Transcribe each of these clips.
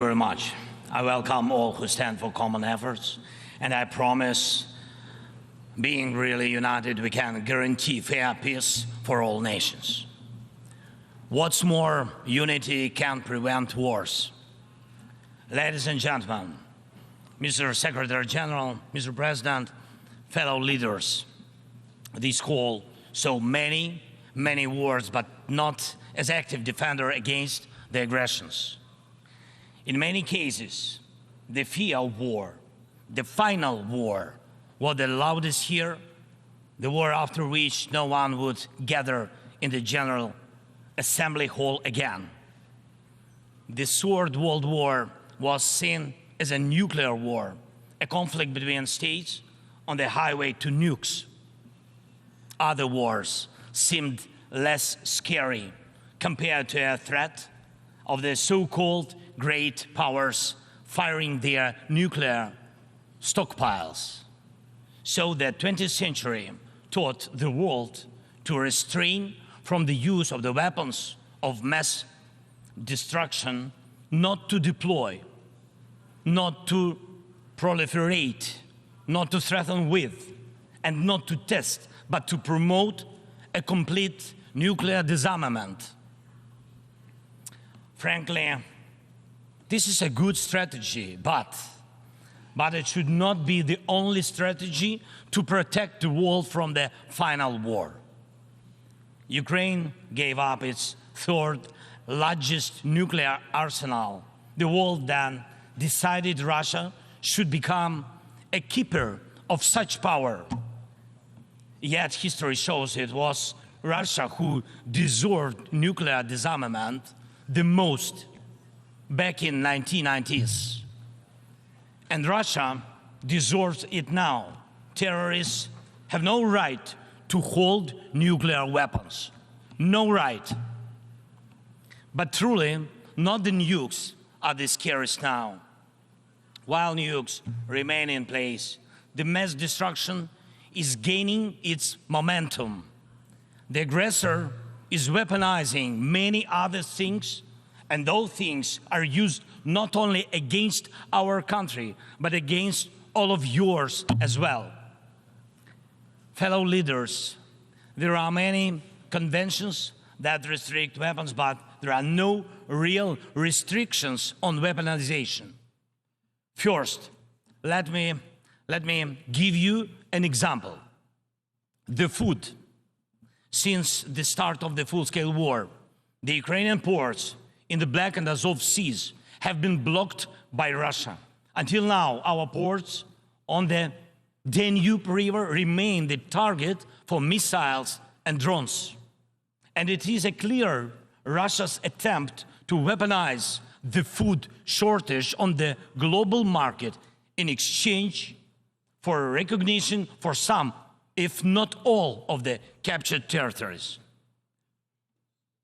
very much. I welcome all who stand for common efforts, and I promise, being really united, we can guarantee fair peace for all nations. What's more, unity can prevent wars. Ladies and gentlemen, Mr. Secretary General, Mr. President, fellow leaders, this call so many wars, but not as active defender against the aggressions. In many cases, the fear of war, the final war, was the loudest here, the war after which no one would gather in the General Assembly Hall again. The Third World War was seen as a nuclear war, a conflict between states on the highway to nukes. Other wars seemed less scary compared to a threat of the so-called great powers firing their nuclear stockpiles. So the 20th century taught the world to restrain from the use of the weapons of mass destruction, not to deploy, not to proliferate, not to threaten with, and not to test, but to promote a complete nuclear disarmament. Frankly, this is a good strategy, but it should not be the only strategy to protect the world from the final war. Ukraine gave up its third largest nuclear arsenal. The world then decided Russia should become a keeper of such power. Yet history shows it was Russia who deserved nuclear disarmament the most back in 1990s. And Russia deserves it now. Terrorists have no right to hold nuclear weapons. No right. But truly, not the nukes are the scariest now. While nukes remain in place, the mass destruction is gaining its momentum. The aggressor is weaponizing many other things, and those things are used not only against our country, but against all of yours as well. Fellow leaders, there are many conventions that restrict weapons, but there are no real restrictions on weaponization. First, let me give you an example. The food. Since the start of the full-scale war, the Ukrainian ports in the Black and Azov seas have been blocked by Russia. Until now, our ports on the Danube River remain the target for missiles and drones. And it is a clear Russia's attempt to weaponize the food shortage on the global market in exchange for recognition for some, if not all, of the captured territories.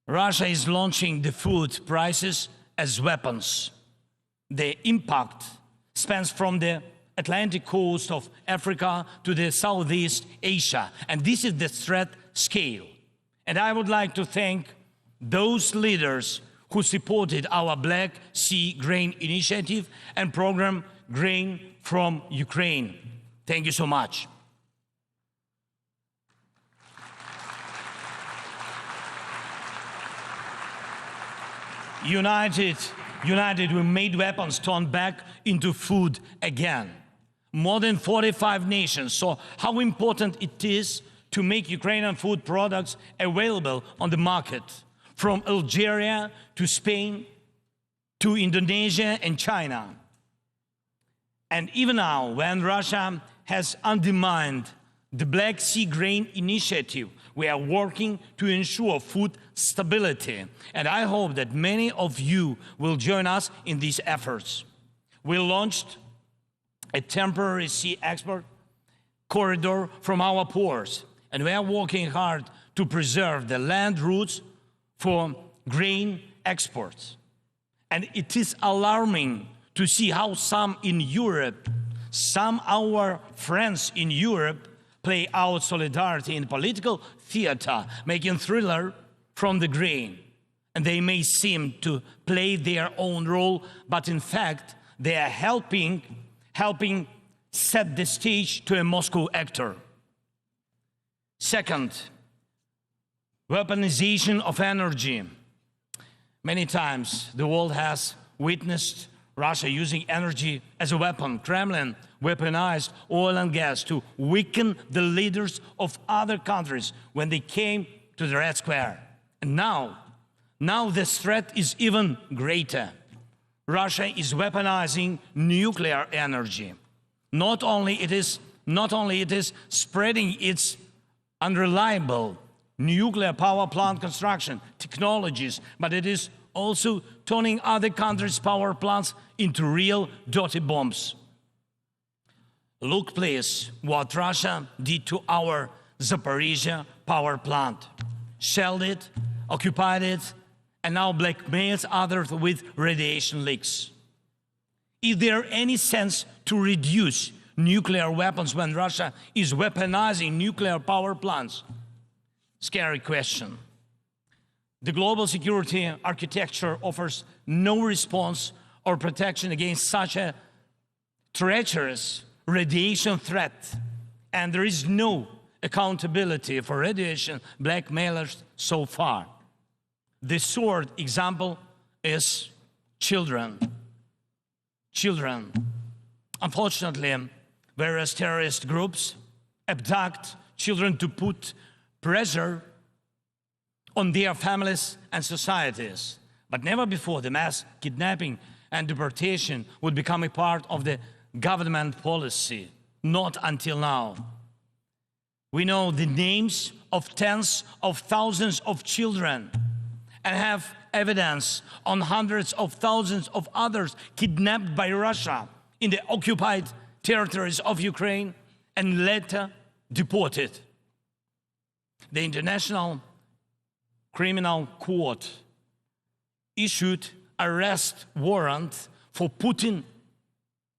Russia is launching the food prices as weapons. The impact spans from the Atlantic coast of Africa to the Southeast Asia, and this is the threat scale. And I would like to thank those leaders who supported our Black Sea Grain Initiative and program Grain from Ukraine. Thank you so much. United, we made weapons turn back into food again. More than 45 nations saw how important it is to make Ukrainian food products available on the market, from Algeria to Spain to Indonesia and China. And even now, when Russia has undermined the Black Sea Grain Initiative, we are working to ensure food stability, and I hope that many of you will join us in these efforts. We launched a temporary sea export corridor from our ports, and we are working hard to preserve the land routes for grain exports. And it is alarming to see how some in Europe, some our friends in Europe, play out solidarity in political theater, making thriller from the grain. and they may seem to play their own role, but in fact, they are helping set the stage to a Moscow actor. Second, weaponization of energy. Many times the world has witnessed Russia using energy as a weapon. Kremlin weaponized oil and gas to weaken the leaders of other countries when they came to the Red Square. And now this threat is even greater. Russia is weaponizing nuclear energy. Not only it is spreading its unreliable nuclear power plant construction technologies, but it is also turning other countries' power plants into real dirty bombs. Look, please, what Russia did to our Zaporizhia power plant. Shelled it, occupied it, and now blackmails others with radiation leaks. Is there any sense to reduce nuclear weapons when Russia is weaponizing nuclear power plants? Scary question. The global security architecture offers no response or protection against such a treacherous radiation threat, and there is no accountability for radiation blackmailers so far. The third example is children. Children. Unfortunately, various terrorist groups abduct children to put pressure on their families and societies. But never before the mass kidnapping and deportation would become a part of the government policy. Not until now. We know the names of tens of thousands of children and have evidence on hundreds of thousands of others kidnapped by Russia in the occupied territories of Ukraine and later deported. The International Criminal Court issued arrest warrant for Putin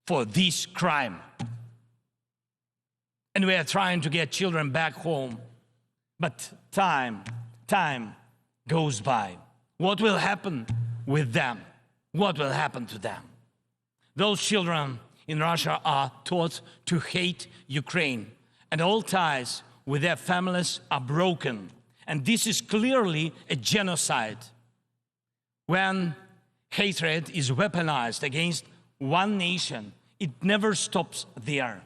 for this crime. And we are trying to get children back home. But time goes by. What will happen with them? What will happen to them? Those children in Russia are taught to hate Ukraine, and all ties with their families are broken. And this is clearly a genocide. When hatred is weaponized against one nation, it never stops there.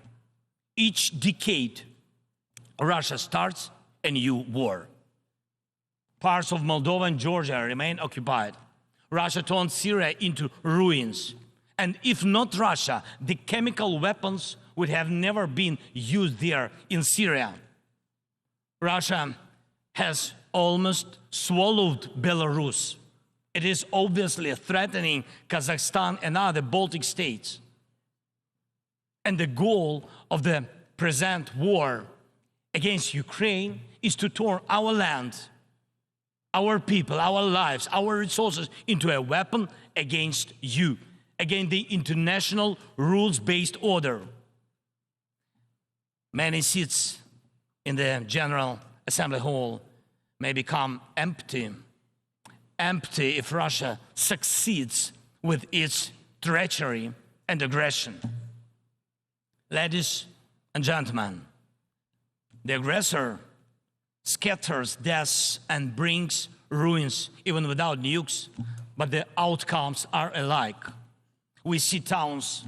Each decade, Russia starts a new war. Parts of Moldova and Georgia remain occupied. Russia turned Syria into ruins. And if not Russia, the chemical weapons would have never been used there in Syria. Russia has almost swallowed Belarus. It is obviously threatening Kazakhstan and other Baltic states. And the goal of the present war against Ukraine is to turn our land, our people, our lives, our resources into a weapon against you, against the international rules-based order. Many seats in the General Assembly Hall may become empty if Russia succeeds with its treachery and aggression. Ladies and gentlemen, the aggressor scatters deaths and brings ruins even without nukes, but the outcomes are alike. We see towns,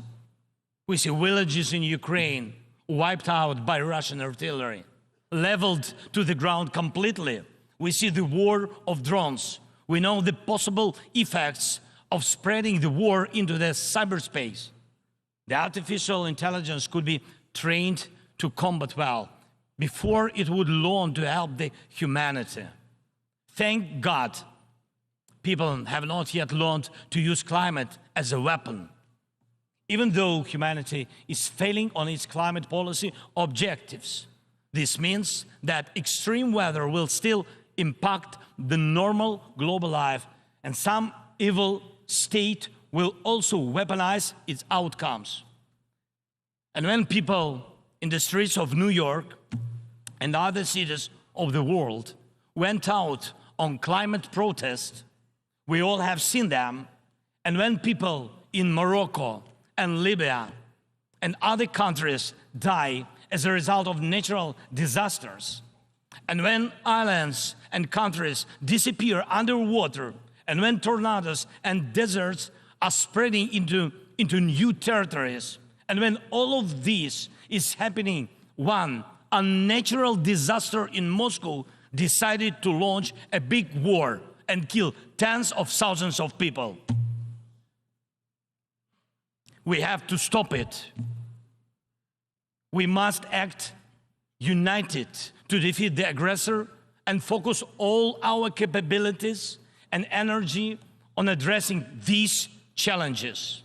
we see villages in Ukraine wiped out by Russian artillery, leveled to the ground completely. We see the war of drones. We know the possible effects of spreading the war into the cyberspace. The artificial intelligence could be trained to combat well before it would learn to help the humanity. Thank God, people have not yet learned to use climate as a weapon. Even though humanity is failing on its climate policy objectives, this means that extreme weather will still impact the normal global life, and some evil state will also weaponize its outcomes. And when people in the streets of New York and other cities of the world went out on climate protest, We all have seen them. And when people in Morocco and Libya and other countries die as a result of natural disasters, and when islands and countries disappear underwater, and when tornadoes and deserts are spreading into new territories, and when all of this is happening, one unnatural disaster in Moscow decided to launch a big war and kill tens of thousands of people. We have to stop it. We must act united to defeat the aggressor and focus all our capabilities and energy on addressing these challenges.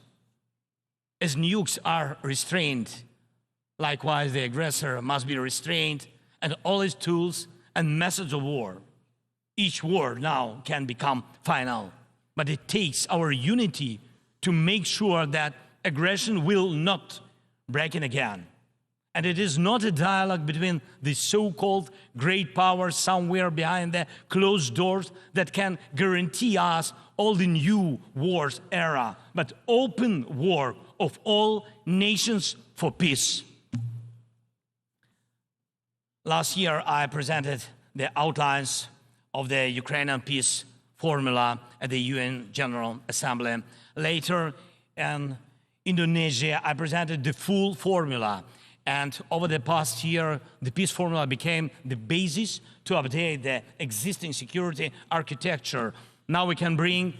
As nukes are restrained, likewise the aggressor must be restrained, and all his tools and methods of war. Each war now can become final, but it takes our unity to make sure that aggression will not break in again. And it is not a dialogue between the so-called great powers somewhere behind the closed doors that can guarantee us all the new wars era, but open war of all nations for peace. Last year, I presented the outlines of the Ukrainian peace formula at the UN General Assembly. Later, in Indonesia, I presented the full formula. And over the past year, the peace formula became the basis to update the existing security architecture. Now we can bring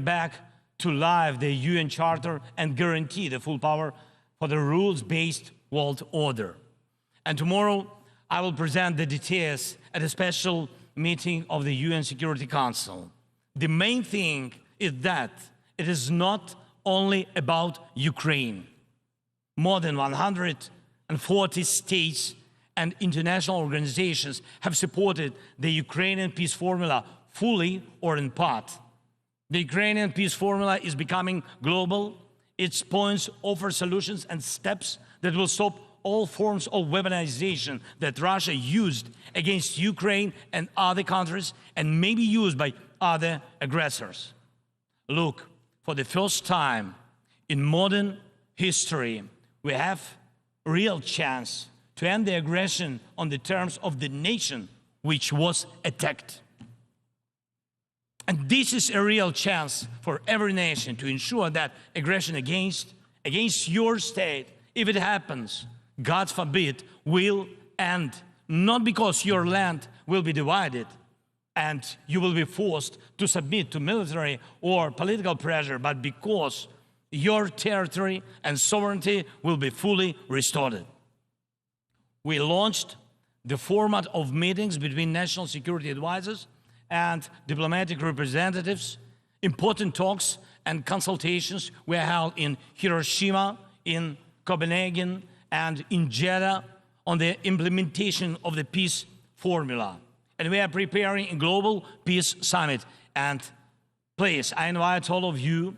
back to life the UN Charter and guarantee the full power for the rules-based world order. And tomorrow, I will present the details at a special meeting of the UN Security Council. The main thing is that it is not only about Ukraine. More than 140 states and international organizations have supported the Ukrainian peace formula fully or in part. The Ukrainian peace formula is becoming global. Its points offer solutions and steps that will stop all forms of weaponization that Russia used against Ukraine and other countries and may be used by other aggressors. Look, for the first time in modern history, we have a real chance to end the aggression on the terms of the nation which was attacked. And this is a real chance for every nation to ensure that aggression against your state, if it happens, God forbid, will end, not because your land will be divided and you will be forced to submit to military or political pressure, but because your territory and sovereignty will be fully restored. We launched the format of meetings between national security advisors and diplomatic representatives. Important talks and consultations were held in Hiroshima, in Copenhagen, and in Jeddah on the implementation of the peace formula. And we are preparing a global peace summit. And please, I invite all of you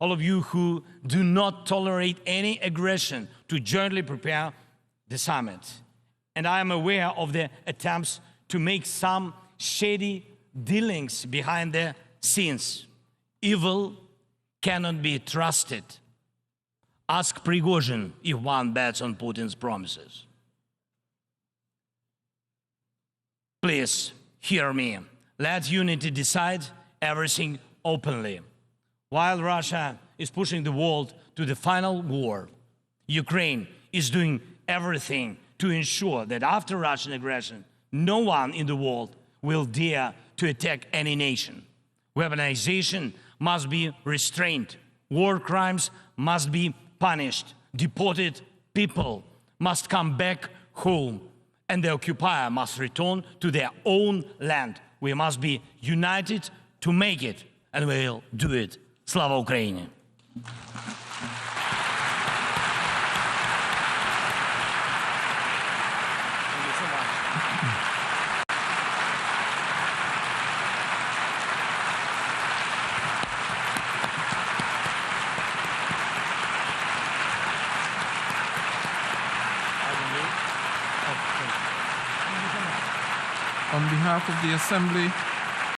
who do not tolerate any aggression to jointly prepare the summit. And I am aware of the attempts to make some shady dealings behind the scenes. Evil cannot be trusted. Ask Prigozhin if one bets on Putin's promises. Please hear me. Let unity decide everything openly. While Russia is pushing the world to the final war, Ukraine is doing everything to ensure that after Russian aggression, no one in the world will dare to attack any nation. Weaponization must be restrained. War crimes must be punished. Deported people must come back home, and the occupier must return to their own land. We must be united to make it, and we'll do it. Slava Ukraini! On behalf of the Assembly,